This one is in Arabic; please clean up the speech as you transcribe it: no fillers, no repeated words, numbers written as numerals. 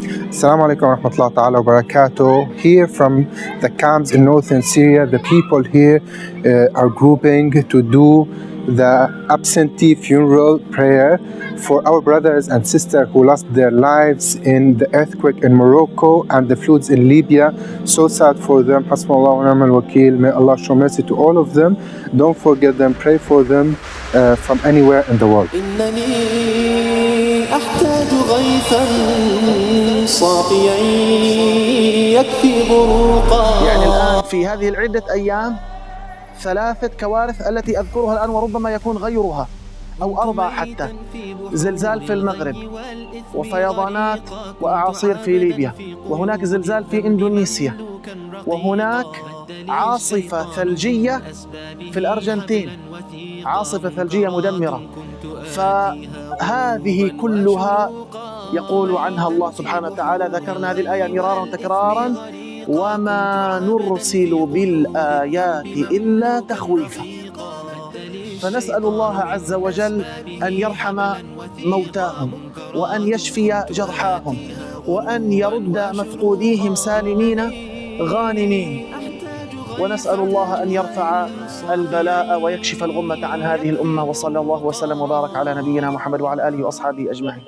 Assalamu alaikum wa rahmatullahi ta'ala wa barakatuh. Here from the camps in northern Syria, the people here are grouping to do the absentee funeral prayer for our brothers and sisters who lost their lives in the earthquake in Morocco and the floods in Libya. So sad for them. Hasbunallah wa ni'mal wakeel. May Allah show mercy to all of them. Don't forget them. Pray for them from anywhere in the world. أحتاج غيثا صافيا يكفي بروقا. يعني الآن في هذه العدة أيام 3 كوارث التي أذكرها الآن وربما يكون غيرها أو 4 حتى. زلزال في المغرب وفيضانات وأعاصير في ليبيا، وهناك زلزال في إندونيسيا، وهناك عاصفة ثلجية في الأرجنتين، عاصفة ثلجية مدمرة. فهذه كلها يقول عنها الله سبحانه وتعالى، ذكرنا هذه الآية مرارا وتكرارا: وما نرسل بالآيات إلا تخويفا. فنسأل الله عز وجل أن يرحم موتاهم، وأن يشفي جرحاهم، وأن يرد مفقوديهم سالمين غانمين، ونسأل الله أن يرفع البلاء ويكشف الغمة عن هذه الأمة. وصلى الله وسلم وبارك على نبينا محمد وعلى آله وأصحابه أجمعين.